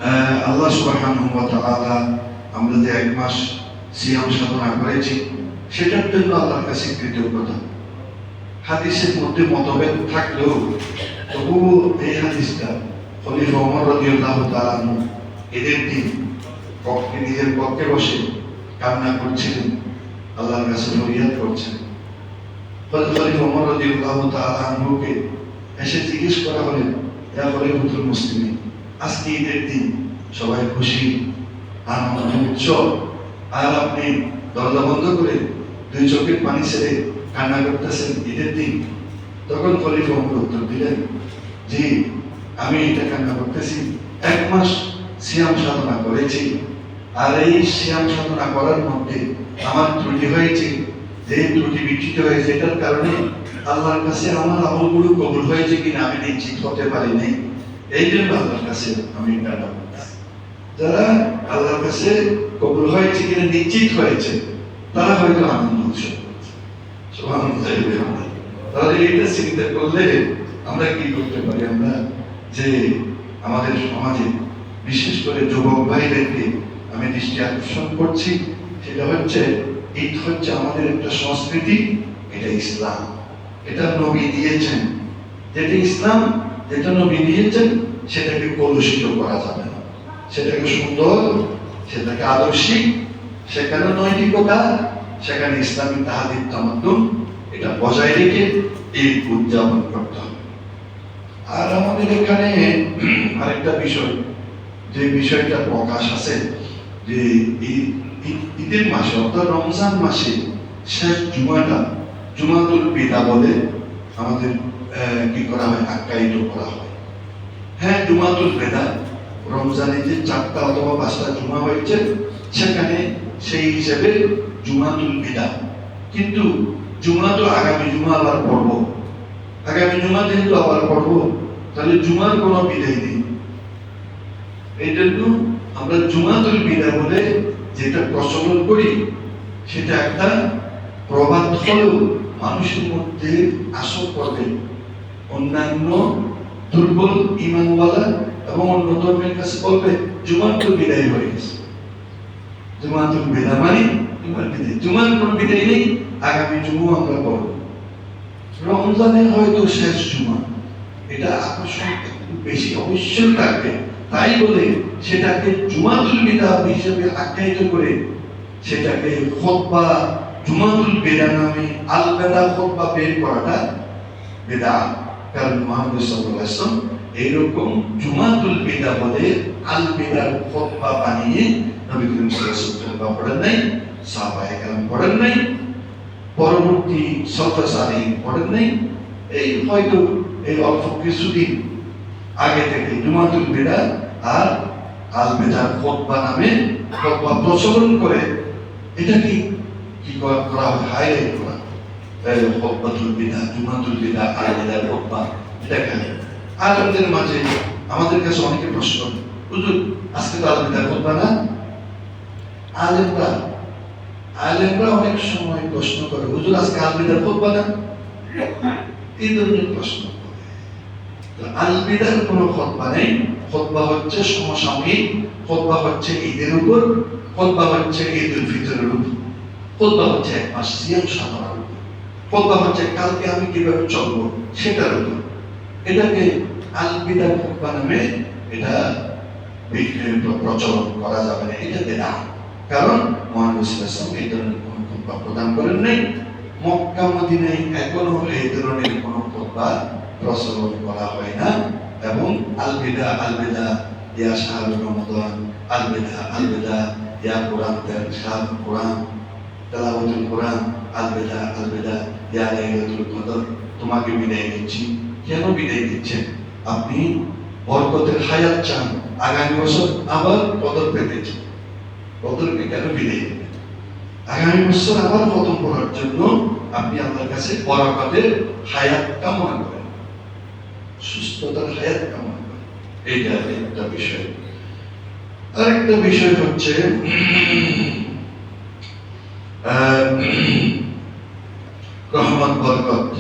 আল্লাহ সুবহানাহু ওয়া তাআলা আমরা যে এক মাস সিয়াম সাধনা করেছি সেটার জন্য আল্লাহর কাছে কৃতজ্ঞতা। হাদিসের মধ্যে মতভেদ থাকলেও তবুও এই হাদিসটা খলিফা ওমর রাদিয়াল্লাহু তাআলা আনহু ঈদের দিন নিজের পক্ষে বসে কান্না করছিলেন, আল্লাহর কাছে ফরিয়াদ করছেন। খলিফা ওমর রাদিয়াল্লাহু তাআলা আনহুকে এসে জিজ্ঞেস করা হলেন, ইয়া খলিফাতুল মুসলিমিন, আজকে ঈদের দিন, সবাই খুশি, আনন্দ উৎসব, আর আপনি দরজা বন্ধ করে দুই চোখের পানি ছেড়ে কান্না করতেছেন ঈদের দিন? তখন খলিফা ওমর উত্তর দিলেন, জি, আমি এটা কান্না করতেছি, এক মাস সিয়াম সাধনা করেছি, আর এই সিয়াম সাধনা করার মধ্যে আমার ত্রুটি হয়েছে, যে ত্রুটি বিচ্ছিত হয়েছে এটার কারণে আল্লাহর কাছে আমার আমলগুলো কবুল হয়েছে কিনা আমি নিশ্চিত হতে পারি নাই। এই জন্য আল্লাহর কাছে আমি কান্না করতেছি। যারা আল্লাহর কাছে কবুল হয়েছে কিনা নিশ্চিত হয়েছে তারা হয়তো আনন্দ উৎসব করছে। সুবহানাল্লাহ। তাহলে এটা চিন্তা করলে আমরা কি করতে পারি? আমরা যে আমাদের সমাজে বিশেষ করে যুবক ভাইদেরকে আমি দৃষ্টি আকর্ষণ করছি, সেটা হচ্ছে ঈদ হচ্ছে আমাদের একটা সংস্কৃতি, এটা ইসলাম, এটা নবী দিয়েছেন। যেটা ইসলাম, যেটা নবী দিয়েছেন সেটাকে কলুষিত করা যাবে না, সেটাকে সুন্দর, সেটাকে আদর্শিক, সেখানে নৈতিকতা, সেখানে ইসলামিক তাহাদিদ তামাদ্দুন এটা বজায় রেখে ঈদ উদযাপন করতে হবে। আর আমাদের এখানে আরেকটা বিষয়, যে বিষয়টা প্রকাশ আছে, যে ঈদের মাসে অর্থাৎ রমজান মাসে শেষ জুমাটা জুমাতুল বিদা বলে আমাদের কি করা হয়, আখ্যায়িত করা হয়। হ্যাঁ, জুমাতুল বিদা রমজানে যে 4টা অথবা 5টা জুমা হয়েছে সেখানে সেই হিসেবে জুমাতুল বিদা, কিন্তু জুমা তো আগামী জুমা আবার পড়ব, আগামী জুমা যেহেতু আবার পড়ব, তাহলে জুমার কোনো বিদায় নেই। এই জন্য আমরা জুমাতুল বিদা বলে যেটা প্রচলন করি, সেটা একটা প্রবাদ হলেও মানুষের মধ্যে আসর করবে। অন্যান্য দুর্বল ইমানওয়ালা এবং অন্য ধর্মের কাছে বলবে জুমাতুল বিদায় হয়ে গেছে। জুমাতুল বিদা মানে জুমার বিদায়, জুমার কোনো বিদায় নেই, আগামী জুমা আমরা পড়ব। রমজানে হয়তো শেষ জুমা, এটা আকর্ষণ একটু বেশি অবশ্যই থাকবে, তাই বলে সেটাকে জুমাতুল বিদা হিসেবে আখ্যায়িত করে সেটাকে খুতবা জুমাতুল বিদা নামে আল বিদা খুতবা বের করাটা বিদআত। কারণ মুহাম্মদ সাল্লাল্লাহু আলাইহি ওয়াসাল্লাম এইরকম জুমাতুল বিদা বলে আল বিদার খুতবা বানিয়ে নবী করিম সাল্লাল্লাহু আলাইহি ওয়াসাল্লাম পড়েন নাই, সাহাবায়ে কেরাম পড়েন নাই, পরবর্তী সফর সালেহীন পড়েন নাই। এই হয়তো এই অল্প কিছুদিন আগে থেকে জুমাতুল বিদা আর আল বিদার খুতবা নামে খুতবা প্রচলন করে এটাকে কি করা হয়, হাইলাইট করা, খুতবাতুল বিদা, জুমাতুল বিদা, আল বিদার খুতবা। এটা কেন? আর আমাদের মাঝে আমাদের কাছে অনেকে প্রশ্ন, হুজুর আজকে তো আল বিদার খুতবা না? আলেমরা অনেক সময় প্রশ্ন করে, হুজুর আজকে আল বিদার খুতবা না? এই ধরনের প্রশ্ন করে। আল বিদার কোনো খুতবা নেই। খুতবা হচ্ছে সমসাময়িক, খুতবা হচ্ছে ঈদের উপর, খুতবা হচ্ছে ঈদুল ফিতরের উপর, খুতবা হচ্ছে এক মাস সিয়াম সাধনার উপর, খুতবা হচ্ছে কালকে আমি কিভাবে চলবো সেটার উপর। এটাকে আল বিদার খুতবা নামে এটা প্রচলন করা যাবে না, এটা বিদআত। কারণ মুহাম্মদ সাল্লাল্লাহু আলাইহি ওয়াসাল্লাম এই ধরনের কোনো খুতবা প্রদান করেন নাই। মক্কা মদিনায় এখনো এই ধরনের কোনো খুতবা প্রচলন করা হয় না। এবং আল বিদা ইয়া শাহরুর রমাদান, আল বিদা ইয়া কোরআন তেলাওয়াত, কোরআন তেলাওয়াতুল কোরআন, আল বিদা ইয়া লাইলাতুল কদর, তোমাকে বিদায় দিচ্ছি। কেন বিদায় দিচ্ছেন? আপনি বরকতের হায়াত চান, আগামী বছর আবার কদর পেতে চান, কদরকে কেন বিদায় দিবেন? আগামী বছর আবার কদম পড়ার জন্য আপনি আল্লাহর কাছে বরকতের হায়াত কামনা করেন, সুস্থতার হায়াত কামনা করেন। এইটা একটা বিষয়। আরেকটা বিষয় হচ্ছে রহমত বরকত